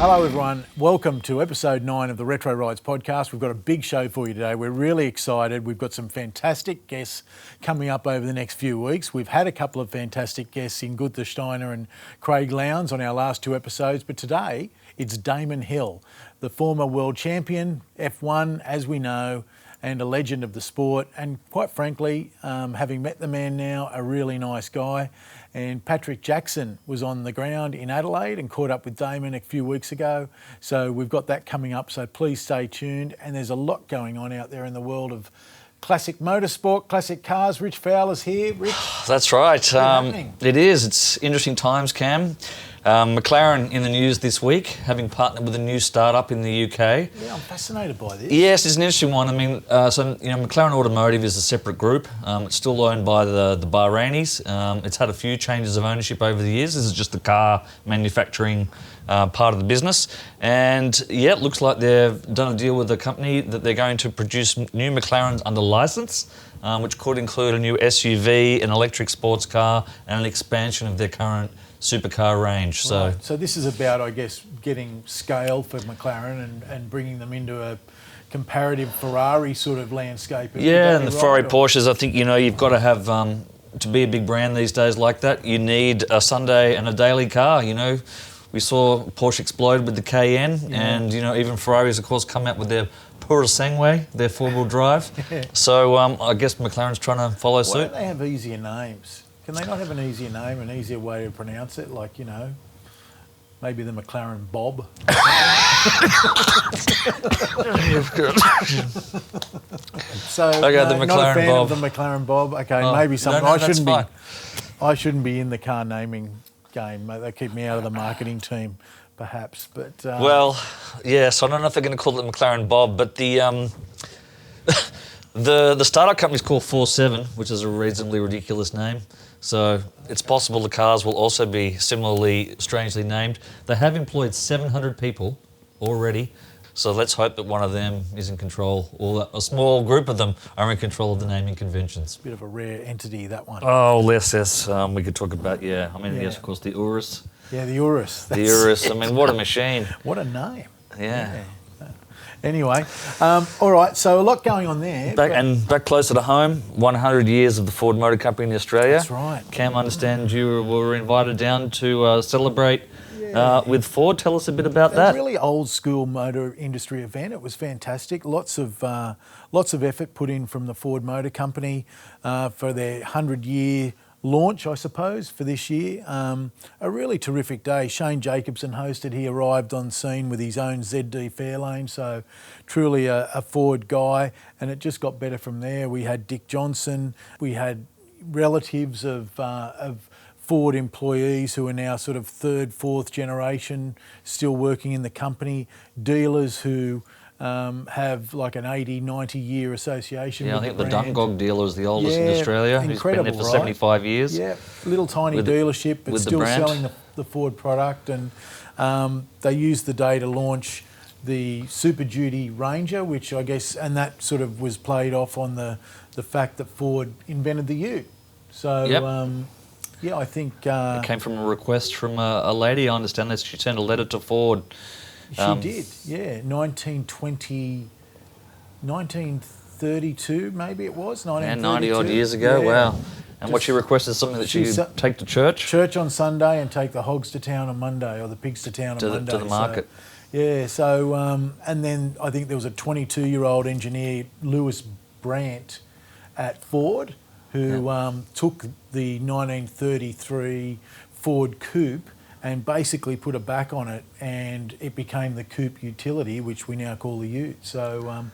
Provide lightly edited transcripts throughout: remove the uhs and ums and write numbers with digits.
Hello everyone, welcome to episode 9 of the Retro Rides podcast. We've got a big show for you today. We're really excited. We've got some fantastic guests coming up over the next few weeks. We've had a couple of fantastic guests in Gunther Steiner and Craig Lowndes on our last 2 episodes, but today it's Damon Hill, the former world champion, F1 as we know, and a legend of the sport, and quite frankly, having met the man now, a really nice guy. And Patrick Jackson was on the ground in Adelaide and caught up with Damon a few weeks ago. So we've got that coming up, so please stay tuned. And there's a lot going on out there in the world of classic motorsport, classic cars. Rich Fowler's here. Rich? That's right. It is. It's interesting times, Cam. McLaren in the news this week, having partnered with a new startup in the UK. Yeah, I'm fascinated by this. Yes, it's an interesting one. I mean, McLaren Automotive is a separate group. It's still owned by the Bahrainis. It's had a few changes of ownership over the years. This is just the car manufacturing part of the business. And yeah, it looks like they've done a deal with a company that they're going to produce new McLarens under license, which could include a new SUV, an electric sports car, and an expansion of their current supercar range. Right. So this is about, I guess, getting scale for McLaren and bringing them into a comparative Ferrari sort of landscape. Yeah, and the Ferrari Porsches, I think, you've got to have, to be a big brand these days like that, you need a Sunday and a daily car, We saw Porsche explode with the Cayenne, and, even Ferraris, of course, come out with their Pura Sangue, their four-wheel drive. Yeah. So I guess McLaren's trying to follow suit. Why don't they have easier names? Can they not have an easier name, an easier way to pronounce it? Like, maybe the McLaren Bob. So, okay, the McLaren not a fan Bob. of the McLaren Bob. Okay, Oh, maybe something. no, I shouldn't be in the car naming game. They keep me out of the marketing team, perhaps. But well, yes, I don't know if they're going to call it the McLaren Bob, but the startup company's called 47, which is a reasonably ridiculous name. So it's possible the cars will also be similarly strangely named. They have employed 700 people already. So let's hope that one of them is in control, or that a small group of them are in control of the naming conventions. Bit of a rare entity, that one. Oh, yes. We could talk about, yes, of course, the Urus. Yeah, the Urus. The Urus. I mean, what a machine. What a name. Yeah. Anyway, all right, so a lot going on there. Back closer to home, 100 years of the Ford Motor Company in Australia. That's right. Cam, I understand you were invited down to celebrate with Ford. Tell us a bit about that. It was a really old school motor industry event. It was fantastic. Lots of effort put in from the Ford Motor Company for their 100-year launch, I suppose, for this year. A really terrific day. Shane Jacobson hosted. He arrived on scene with his own ZD Fairlane, so truly a Ford guy, and it just got better from there. We had Dick Johnson. We had relatives of Ford employees who are now sort of 3rd, 4th generation still working in the company, dealers who have like an 80, 90-year association with the brand. Yeah, I think the Dungog dealer is the oldest in Australia. Incredible, he's been there for 75 years. Yeah, little tiny dealership, but still selling the Ford product. And they used the day to launch the Super Duty Ranger, which I guess, and that sort of was played off on the fact that Ford invented the Ute. So, I think... it came from a request from a lady, I understand, that she sent a letter to Ford. She did, yeah. 1932, maybe it was, 1932. 90-odd years ago, wow. And what she requested is something that she could take to church? Church on Sunday and take the hogs to town on Monday, or the pigs to town on Monday. To the market. So, and then I think there was a 22-year-old engineer, Lewis Brandt, at Ford, who took the 1933 Ford Coupe and basically put a back on it, and it became the Coupe Utility, which we now call the Ute. So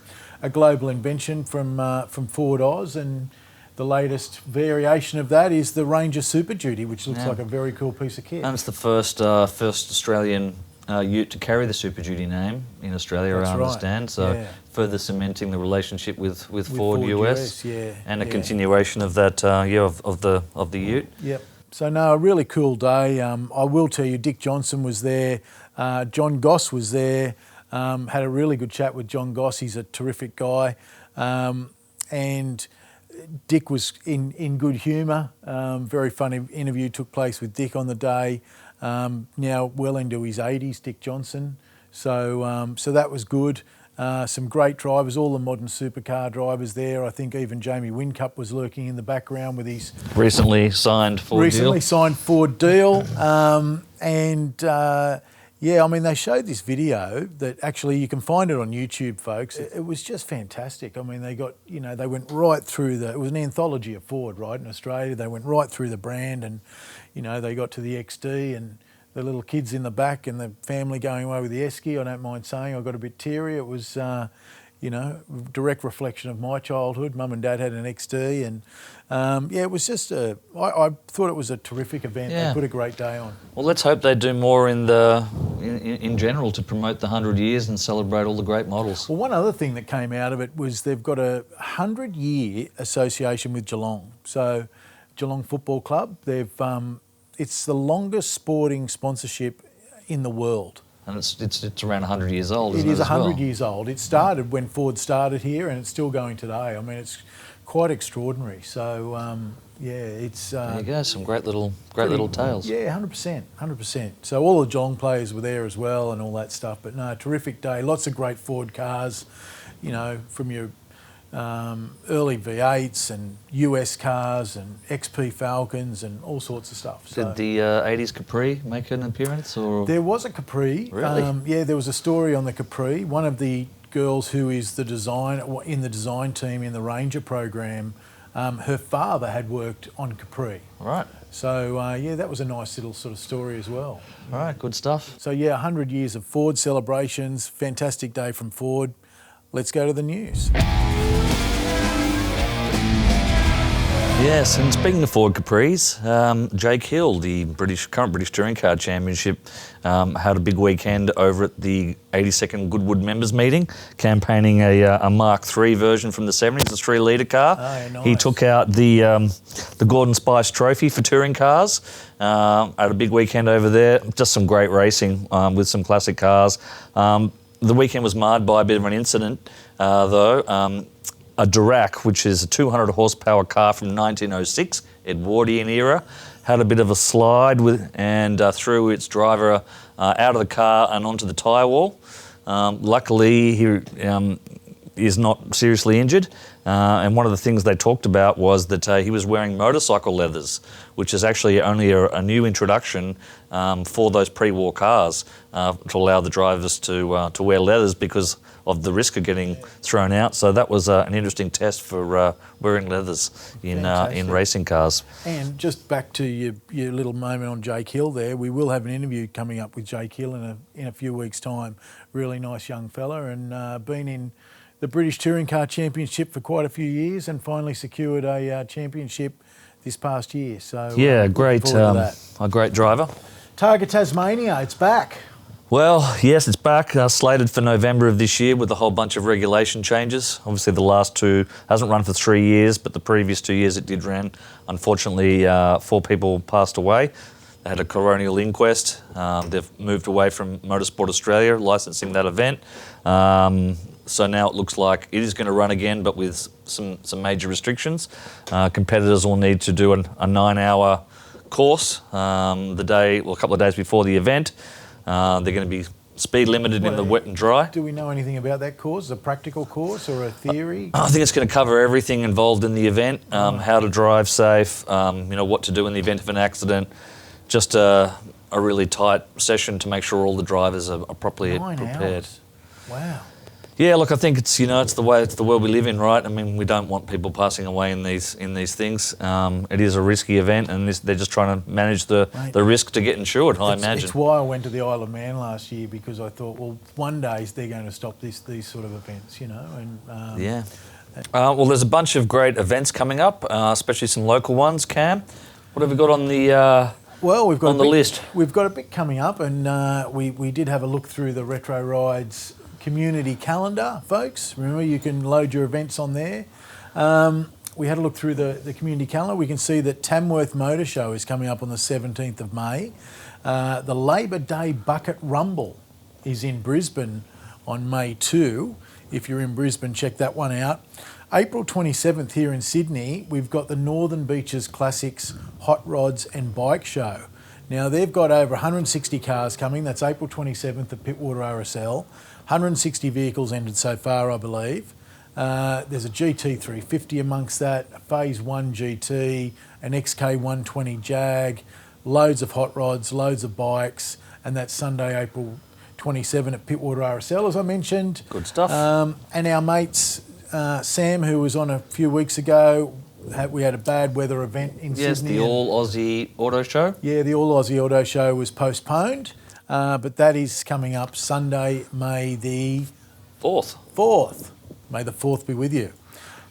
a global invention from Ford Oz, and the latest variation of that is the Ranger Super Duty, which looks like a very cool piece of kit. And it's the first Australian Ute to carry the Super Duty name in Australia, I understand. Right. So further cementing the relationship with Ford US, and a continuation of that, of the Ute. Yep. So no, a really cool day. I will tell you, Dick Johnson was there. John Goss was there. Had a really good chat with John Goss. He's a terrific guy. And Dick was in good humour. Very funny interview took place with Dick on the day. now well into his 80s, Dick Johnson. So that was good. Some great drivers, all the modern supercar drivers there. I think even Jamie Whincup was lurking in the background with his Recently signed Ford deal. Yeah, I mean, they showed this video that actually you can find it on YouTube, folks. It was just fantastic. I mean, they got, they went right through it was an anthology of Ford, right, in Australia. They went right through the brand and, they got to the XD and the little kids in the back and the family going away with the Esky. I don't mind saying I got a bit teary. It was, direct reflection of my childhood. Mum and Dad had an XD and, it was just I thought it was a terrific event. Yeah. They put a great day on. Well, let's hope they do more in general to promote the 100 years and celebrate all the great models. Well, one other thing that came out of it was they've got a 100-year association with Geelong. So Geelong Football Club, it's the longest sporting sponsorship in the world. And it's around 100 years old, isn't It it? is 100 years old. It started when Ford started here and it's still going today. I mean, it's quite extraordinary. So, it's... there you go, some great little tales. Yeah, 100%. So all the Geelong players were there as well and all that stuff. But no, terrific day. Lots of great Ford cars, from your early V8s and US cars and XP Falcons and all sorts of stuff. Did the 80s Capri make an appearance? Or There was a Capri. Really? There was a story on the Capri. One of the girls who is in the design team in the Ranger program, her father had worked on Capri. Right. So, that was a nice little sort of story as well. All right, good stuff. So, 100 years of Ford celebrations. Fantastic day from Ford. Let's go to the news. Yes, and speaking of Ford Capris, Jake Hill, the current British Touring Car Championship, had a big weekend over at the 82nd Goodwood members meeting, campaigning a Mark III version from the 70s, a 3-litre car. Oh, yeah, nice. He took out the Gordon Spice Trophy for touring cars. Had a big weekend over there. Just some great racing with some classic cars. The weekend was marred by a bit of an incident, though. A Dirac, which is a 200 horsepower car from 1906, Edwardian era, had a bit of a slide and threw its driver out of the car and onto the tyre wall. Luckily, he is not seriously injured. And one of the things they talked about was that he was wearing motorcycle leathers, which is actually only a new introduction for those pre-war cars to allow the drivers to wear leathers because of the risk of getting thrown out. So that was an interesting test for wearing leathers in racing cars. And just back to your little moment on Jake Hill there, we will have an interview coming up with Jake Hill in a few weeks' time. Really nice young fella and been in the British Touring Car Championship for quite a few years and finally secured a championship this past year. So yeah, great, a great driver. Targa Tasmania, it's back. Well, yes, it's back, slated for November of this year with a whole bunch of regulation changes. Obviously, the last two hasn't run for 3 years, but the previous 2 years it did run. Unfortunately, 4 people passed away. They had a coronial inquest. They've moved away from Motorsport Australia, licensing that event. So now it looks like it is going to run again, but with some major restrictions. Competitors will need to do a 9-hour course a couple of days before the event. They're going to be speed limited in the wet and dry. Do we know anything about that course? A practical course or a theory? I think it's going to cover everything involved in the event, how to drive safe, what to do in the event of an accident. Just a really tight session to make sure all the drivers are properly 9 prepared. Hours. Wow. Yeah, look, I think it's the world we live in, right? I mean, we don't want people passing away in these things. It is a risky event, and they're just trying to manage the risk to get insured. I imagine. It's why I went to the Isle of Man last year, because I thought, well, one day they're going to stop these sort of events, And yeah. Well, there's a bunch of great events coming up, especially some local ones. Cam, what have we got on the? We've got on the list. We've got a bit coming up, and we did have a look through the Retro Rides community calendar, folks. Remember, you can load your events on there. We had a look through the community calendar. We can see that Tamworth Motor Show is coming up on the 17th of May. The Labor Day Bucket Rumble is in Brisbane on May 2. If you're in Brisbane, check that one out. April 27th here in Sydney, we've got the Northern Beaches Classics Hot Rods and Bike Show. Now, they've got over 160 cars coming. That's April 27th at Pittwater RSL. 160 vehicles entered so far, I believe. There's a GT350 amongst that, a Phase 1 GT, an XK120 Jag, loads of hot rods, loads of bikes, and that's Sunday, April 27 at Pittwater RSL, as I mentioned. Good stuff. And our mates, Sam, who was on a few weeks ago, we had a bad weather event in Sydney. Yes, the All Aussie Auto Show. Yeah, the All Aussie Auto Show was postponed, but that is coming up Sunday, May the 4th. May the 4th be with you.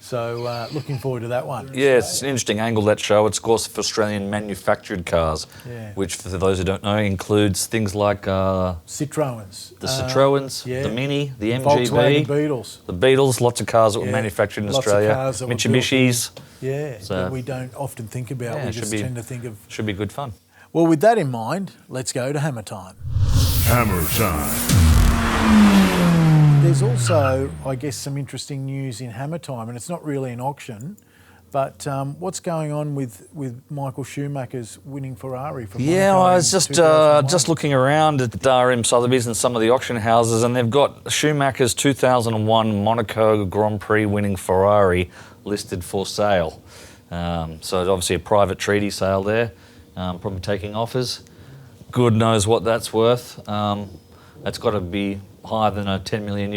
So looking forward to that one. Yeah, it's an interesting angle, that show. It's, of course, for Australian manufactured cars, Yeah. which, for those who don't know, includes things like Citroëns. the Citroëns, yeah. the Mini, the Volkswagen MGB, Beetles. the Beetles, lots of cars that were Yeah. manufactured in Lots of Australia. cars that were built Mitsubishis. Yeah, So- that we don't often think about. Yeah, We it just tend to think of... Should be good fun. Well, with that in mind, let's go to Hammer Time. Hammer time. There's also, I guess, some interesting news in Hammer Time, and it's not really an auction, but what's going on with Michael Schumacher's winning Ferrari from Yeah, Monaco I in was just 2001? looking around at RM Sotheby's and some of the auction houses, and they've got Schumacher's 2001 Monaco Grand Prix winning Ferrari listed for sale. So it's obviously a private treaty sale there, probably taking offers. Good knows what that's worth. That's got to be higher than a $10 million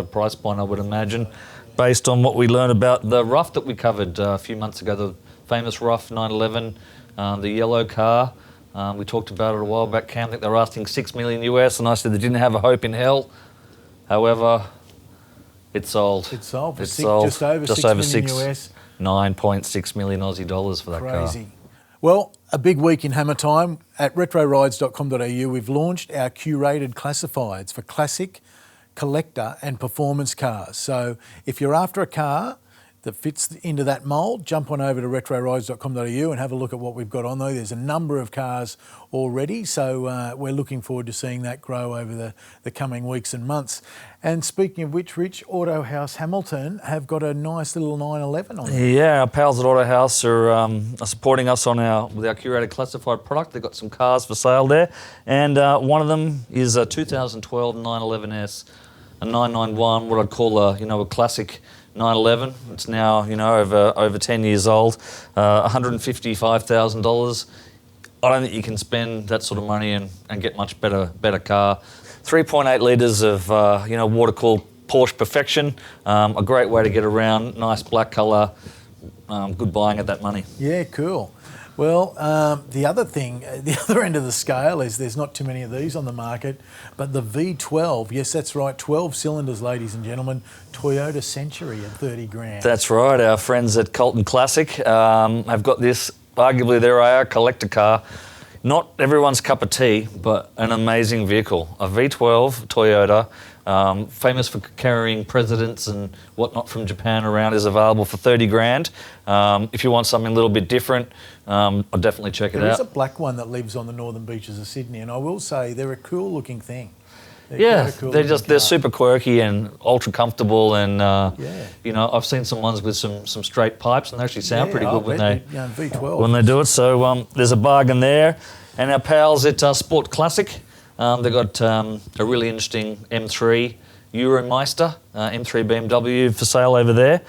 price point, I would imagine, based on what we learned about the rough that we covered a few months ago, the famous rough 911, the yellow car. We talked about it a while back, Cam. I think they were asking $6 million, and I said they didn't have a hope in hell. However, it sold. It sold for It six, sold just over just 6 over million six. US. 9.6 million Aussie dollars for that car. Crazy. Well, a big week in Hammer Time. At retrorides.com.au, we've launched our curated classifieds for classic, collector and performance cars. So if you're after a car that fits into that mould, jump on over to retrorides.com.au and have a look at what we've got on there. There's a number of cars already, so we're looking forward to seeing that grow over the coming weeks and months. And speaking of which, Rich, Auto House Hamilton have got a nice little 911 on there. Yeah, our pals at Auto House are supporting us with our curated classified product. They've got some cars for sale there, and one of them is a 2012 911S, a 991, what I'd call a classic 911. It's now over 10 years old, $155,000. I don't think you can spend that sort of money and get much better car. 3.8 litres of water-cooled Porsche perfection. A great way to get around. Nice black colour. Good buying at that money. Yeah, cool. Well, the other thing, the other end of the scale is there's not too many of these on the market, but the V12, yes, that's right, 12 cylinders, ladies and gentlemen, Toyota Century at 30 grand. That's right. Our friends at Colton Classic have got this, arguably their collector car. Not everyone's cup of tea, but an amazing vehicle. A V12 Toyota, famous for carrying presidents and whatnot from Japan around, is available for 30 grand. If you want something a little bit different, I'll definitely check it There is out. a black one that lives on the northern beaches of Sydney, and I will say they're a cool looking thing. Yeah, they're super quirky and ultra comfortable, and I've seen some ones with some straight pipes, and they actually sound pretty good when they do it. So there's a bargain there, and our pals at Sport Classic, they've got a really interesting M3 Euromeister, M3 BMW for sale over there.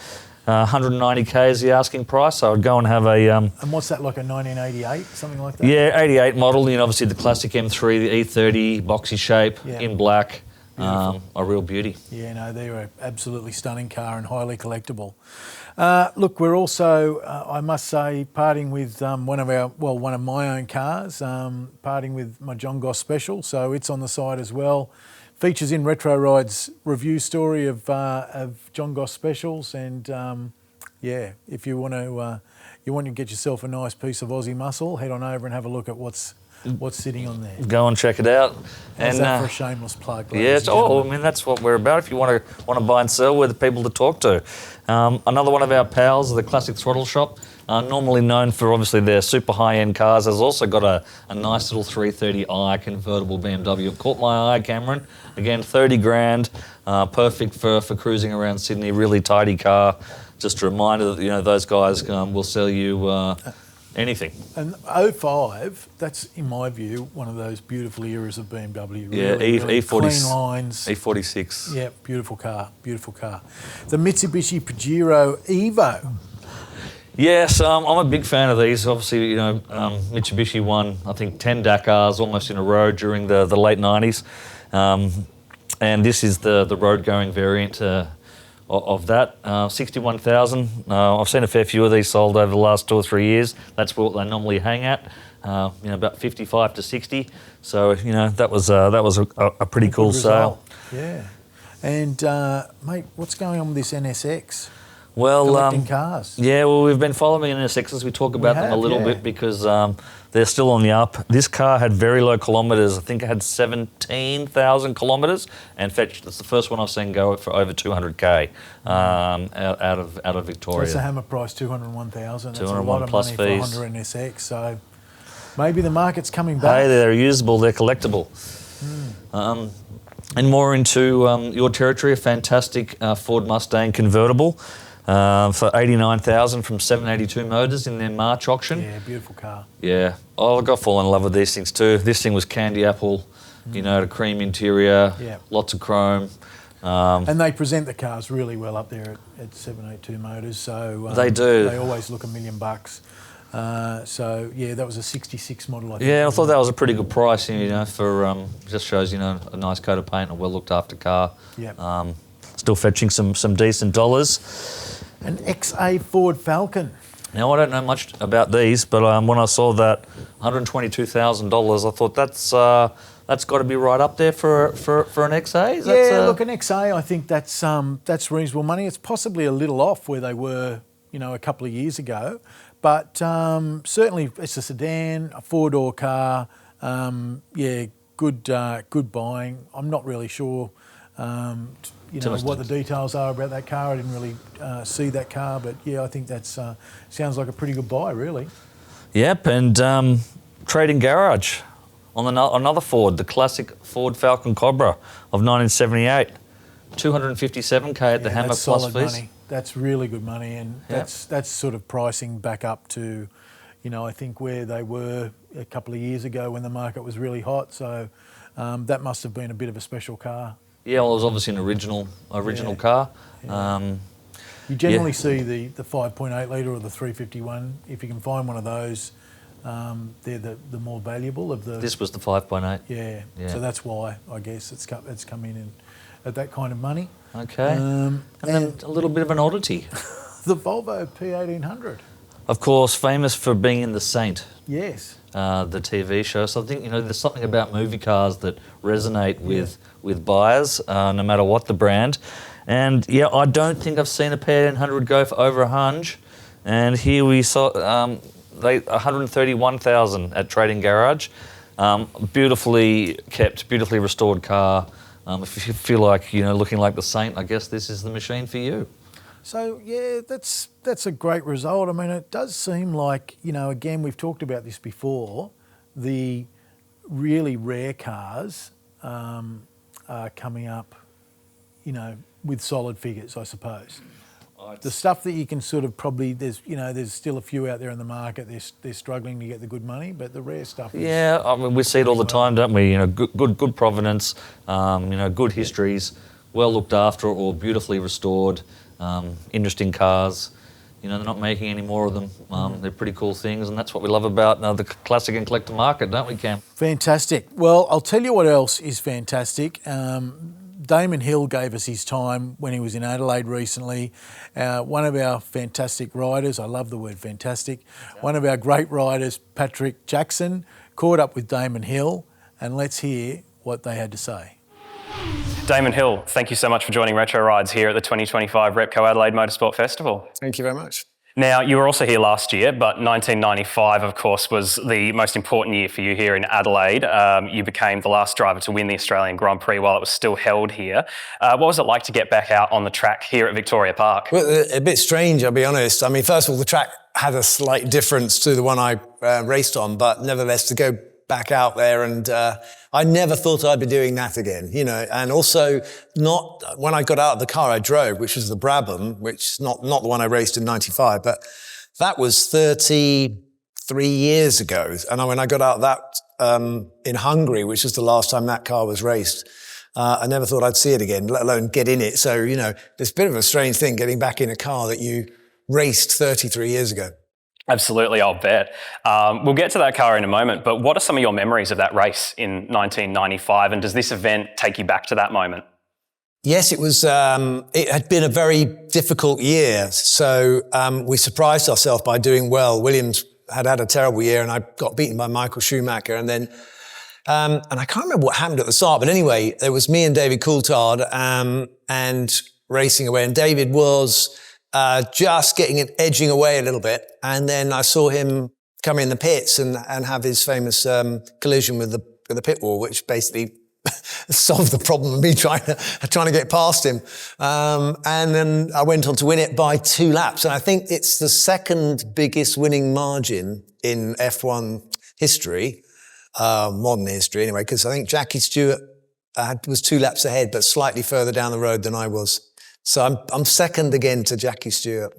190k is the asking price, so I'd go and have a... And what's that, like a 1988, something like that? Yeah, 88 model, obviously the classic M3, the E30, boxy shape, in black, a real beauty. Yeah, no, they're an absolutely stunning car and highly collectible. Look, we're also, I must say, parting with one of my own cars, parting with my John Goss Special, so it's on the side as well. Features in Retro Ride's review story of John Goss Specials, and if you want to get yourself a nice piece of Aussie muscle, head on over and have a look at what's sitting on there. Go and check it out. How's that for a shameless plug? Yeah, that's what we're about. If you want to buy and sell, we're the people to talk to. Another one of our pals, the Classic Throttle Shop, normally known for obviously their super high-end cars, has also got a nice little 330i convertible BMW. It caught my eye, Cameron. Again, 30 grand, perfect for cruising around Sydney. Really tidy car. Just a reminder that those guys will sell you anything. And '05, that's, in my view, one of those beautiful eras of BMW. Yeah, really E40, clean lines. E46. Yeah, beautiful car, beautiful car. The Mitsubishi Pajero Evo. Yes, I'm a big fan of these. Obviously, Mitsubishi won, I think, 10 Dakars almost in a row during the late 90s. And this is the road-going variant of that. 61,000. I've seen a fair few of these sold over the last 2 or 3 years. That's what they normally hang at, about 55 to 60. So, that was a pretty cool sale. Yeah. And, mate, what's going on with this NSX? Well, collecting cars. Yeah, well, we've been following NSXs. We talk about them a little bit because they're still on the up. This car had very low kilometres. I think it had 17,000 kilometres and fetched. It's the first one I've seen go for over 200k out of Victoria. So it's a hammer price, 201,000. That's a 201 lot of plus money fees. for a Honda NSX. So maybe the market's coming back. Hey, they're usable. They're collectible. And more into your territory, a fantastic Ford Mustang convertible. For 89,000 from 782 Motors in their March auction. Yeah, beautiful car. Yeah. Oh, I got fallen in love with these things too. This thing was candy apple, a cream interior, lots of chrome. And they present the cars really well up there at 782 Motors. So they do. They always look $1 million. So yeah, that was a 66 model, I think. Yeah, I thought that was a pretty good price, for just shows, a nice coat of paint, a well looked after car. Yeah. Still fetching some decent dollars. An XA Ford Falcon. Now, I don't know much about these, but when I saw that $122,000, I thought that's got to be right up there for an XA. Look, an XA, I think that's reasonable money. It's possibly a little off where they were, a couple of years ago, but certainly it's a sedan, a four-door car. Good buying. I'm not really sure. What the details are about that car. I didn't really see that car, but yeah, I think that sounds like a pretty good buy, really. Yep, and trading garage on another Ford, the classic Ford Falcon Cobra of 1978, 257k at the hammer plus solid fees. Money. That's really good money, and that's sort of pricing back up to, I think where they were a couple of years ago when the market was really hot. So that must have been a bit of a special car. Yeah, well, it was obviously an original car. Yeah. You generally see the 5.8 litre or the 351. If you can find one of those, they're the more valuable of the. This was the 5.8. Yeah. So that's why I guess it's come in at that kind of money. Okay. And then a little bit of an oddity. The Volvo P1800. Of course, famous for being in The Saint. Yes. The TV show. So I think, there's something about movie cars that resonate with buyers, no matter what the brand. And I don't think I've seen a P1800 go for over $100. And here we saw 131,000 at Trading Garage. Beautifully kept, beautifully restored car. If you feel like, looking like The Saint, I guess this is the machine for you. So, yeah, that's a great result. I mean, it does seem like, again, we've talked about this before, the really rare cars are coming up, with solid figures, I suppose. The stuff that you can sort of probably, there's still a few out there in the market, they're struggling to get the good money, but the rare stuff is... Yeah, I mean, we see it all the time, don't we? Good provenance, good histories, well looked after or beautifully restored. Interesting cars. They're not making any more of them. They're pretty cool things, and that's what we love about the classic and collector market, don't we, Cam? Fantastic. Well, I'll tell you what else is fantastic. Damon Hill gave us his time when he was in Adelaide recently. One of our fantastic riders, I love the word fantastic, one of our great riders, Patrick Jackson, caught up with Damon Hill, and let's hear what they had to say. Damon Hill, thank you so much for joining Retro Rides here at the 2025 Repco Adelaide Motorsport Festival. Thank you very much. Now, you were also here last year, but 1995, of course, was the most important year for you here in Adelaide. You became the last driver to win the Australian Grand Prix while it was still held here. What was it like to get back out on the track here at Victoria Park? Well, a bit strange, I'll be honest. I mean, first of all, the track had a slight difference to the one I raced on, but nevertheless, to go back out there and I never thought I'd be doing that again, and also not when I got out of the car I drove, which was the Brabham, which is not the one I raced in 95, but that was 33 3 years ago. And when I got out of that in Hungary, which was the last time that car was raced, I never thought I'd see it again, let alone get in it. So, it's a bit of a strange thing getting back in a car that you raced 33 years ago. Absolutely, I'll bet. We'll get to that car in a moment, but what are some of your memories of that race in 1995, and does this event take you back to that moment? Yes, it was. It had been a very difficult year, so we surprised ourselves by doing well. Williams had a terrible year, and I got beaten by Michael Schumacher, and then and I can't remember what happened at the start, but anyway, there was me and David Coulthard and racing away, and David was just edging away a little bit, and then I saw him come in the pits and have his famous collision with the pit wall, which basically solved the problem of me trying to get past him. And then I went on to win it by 2 laps, and I think it's the second biggest winning margin in F1 history, modern history anyway, because I think Jackie Stewart was 2 laps ahead, but slightly further down the road than I was. So I'm second again to Jackie Stewart.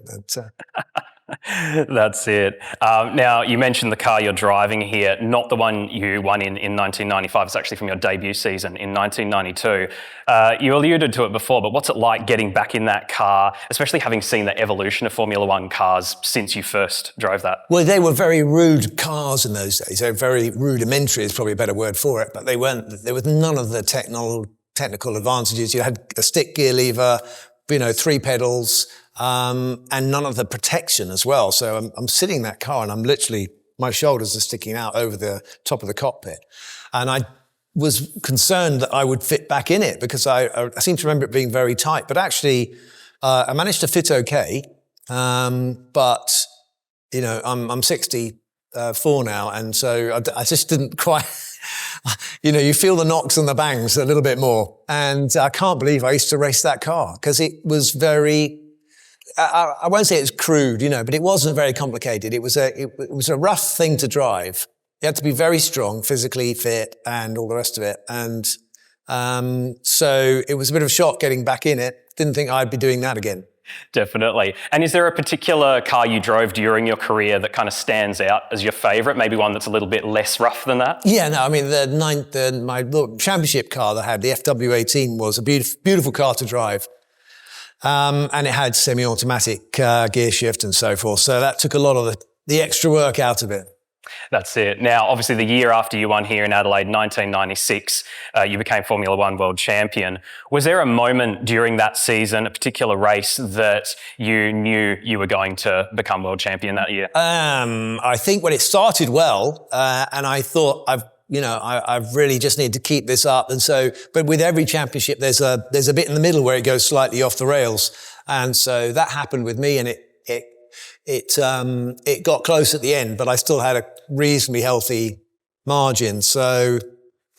That's it. Now, you mentioned the car you're driving here, not the one you won in 1995. It's actually from your debut season in 1992. You alluded to it before, but what's it like getting back in that car, especially having seen the evolution of Formula One cars since you first drove that? Well, they were very rude cars in those days. They were very rudimentary is probably a better word for it, but there was none of the technical advantages. You had a stick gear lever, 3 pedals, and none of the protection as well. So I'm sitting in that car and my shoulders are sticking out over the top of the cockpit. And I was concerned that I would fit back in it because I seem to remember it being very tight. But actually, I managed to fit okay. But, I'm 64 now. And so I just didn't quite... you feel the knocks and the bangs a little bit more. And I can't believe I used to race that car because it was very, I won't say it's crude, but it wasn't very complicated. It was a rough thing to drive. You had to be very strong, physically fit and all the rest of it. And so it was a bit of a shock getting back in it. Didn't think I'd be doing that again. Definitely. And is there a particular car you drove during your career that kind of stands out as your favourite? Maybe one that's a little bit less rough than that? Yeah, no, I mean, my championship car that I had, the FW18, was a beautiful car to drive. And it had semi-automatic gear shift and so forth. So that took a lot of the extra work out of it. That's it. Now, obviously, the year after you won here in Adelaide, 1996, you became Formula One world champion. Was there a moment during that season, a particular race, that you knew you were going to become world champion that year? I think when it started well, and I thought I've really just need to keep this up. And so, but with every championship, there's a bit in the middle where it goes slightly off the rails. And so that happened with me, and it got close at the end, but I still had a reasonably healthy margin. So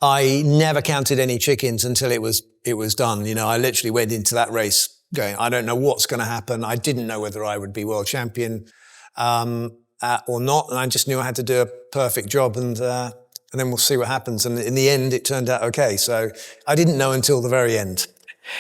I never counted any chickens until it was done. I literally went into that race going, I don't know what's going to happen. I didn't know whether I would be world champion, or not. And I just knew I had to do a perfect job, and then we'll see what happens. And in the end, it turned out okay. So I didn't know until the very end.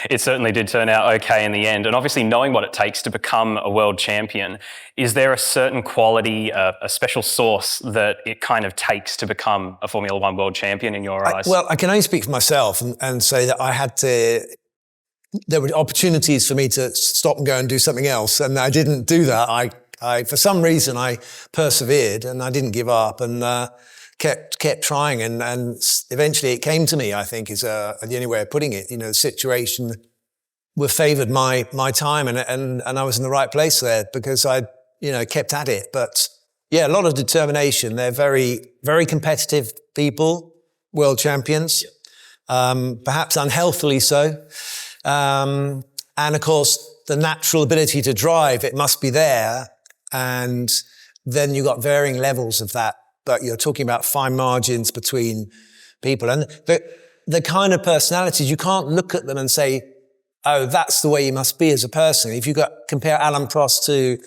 It certainly did turn out okay in the end. And obviously, knowing what it takes to become a world champion, is there a certain quality, a special sauce that it kind of takes to become a Formula One world champion in your eyes? Well, I can only speak for myself and say that there were opportunities for me to stop and go and do something else. And I didn't do that. I for some reason, I persevered and I didn't give up and kept trying, and eventually it came to me, I think, is the only way of putting it. The situation favoured my time, and I was in the right place there because I kept at it. But yeah, a lot of determination. They're very, very competitive people, world champions, perhaps unhealthily so. And of course, the natural ability to drive, it must be there. And then you've got varying levels of that. But you're talking about fine margins between people. And the kind of personalities, you can't look at them and say, oh, that's the way you must be as a person. If you compare Alan Prost to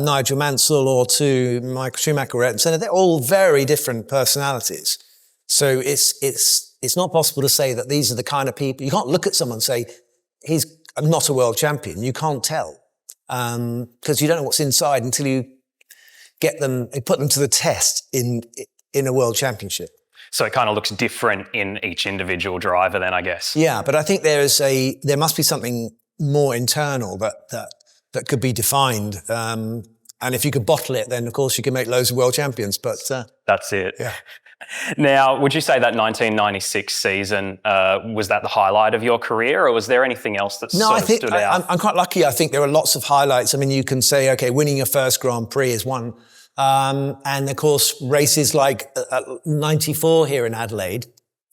Nigel Mansell or to Michael Schumacher, and so they're all very different personalities. So it's not possible to say that these are the kind of people. You can't look at someone and say, he's not a world champion. You can't tell. Because you don't know what's inside until put them to the test in a world championship. So it kind of looks different in each individual driver then, I guess. Yeah, but I think there must be something more internal that could be defined. And if you could bottle it, then of course you can make loads of world champions. But that's it. Yeah. Now, would you say that 1996 season was that the highlight of your career, or was there anything else that stood out? I'm quite lucky. I think there are lots of highlights. I mean, you can say, okay, winning your first Grand Prix is one. And of course, races like 94 here in Adelaide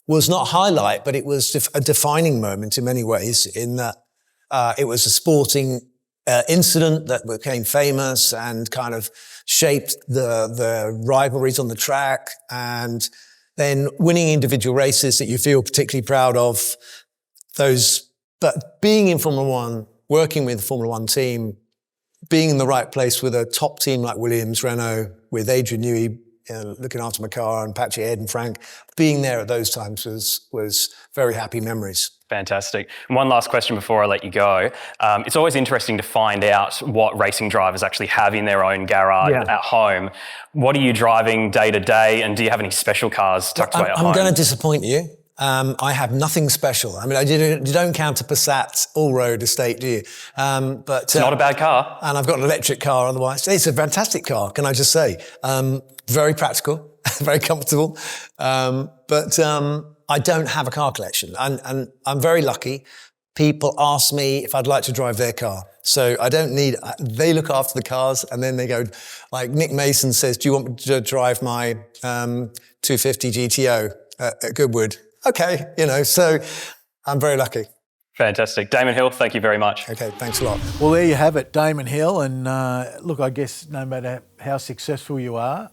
was not a highlight, but it was a defining moment in many ways in that it was a sporting incident that became famous and kind of shaped the rivalries on the track, and then winning individual races that you feel particularly proud of. But being in Formula One, working with the Formula One team, being in the right place with a top team like Williams, Renault, with Adrian Newey looking after my car, and Patrick, Ed and Frank, being there at those times was very happy memories. Fantastic. And one last question before I let you go. It's always interesting to find out what racing drivers actually have in their own garage at home. What are you driving day to day, and do you have any special cars tucked away at home? I'm going to disappoint you. I have nothing special. I mean, you don't count a Passat all-road estate, do you? But it's not a bad car. And I've got an electric car otherwise. It's a fantastic car, can I just say. Very practical, very comfortable. But I don't have a car collection. And I'm very lucky. People ask me if I'd like to drive their car. So I don't need, they look after the cars, and then they go, like Nick Mason says, do you want me to drive my 250 GTO at Goodwood? Okay, so I'm very lucky. Fantastic. Damon Hill, thank you very much. Okay, thanks a lot. Well, there you have it, Damon Hill. And look, I guess no matter how successful you are,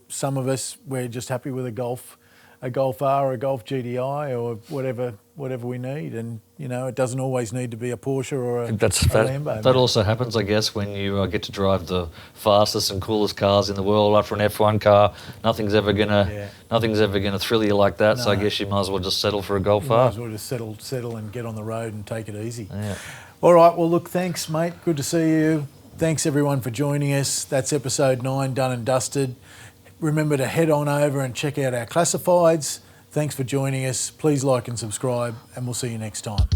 some of us, we're just happy with a Golf R or a Golf GTI or whatever we need. And, it doesn't always need to be a Porsche or a Lambo. That also happens, I guess, when you get to drive the fastest and coolest cars in the world after an F1 car. Nothing's ever gonna thrill you like that. No. So I guess you might as well just settle for a Golf R. Might as well just settle and get on the road and take it easy. Yeah. All right, well, look, thanks, mate. Good to see you. Thanks, everyone, for joining us. That's episode 9 done and dusted. Remember to head on over and check out our classifieds. Thanks for joining us. Please like and subscribe, and we'll see you next time.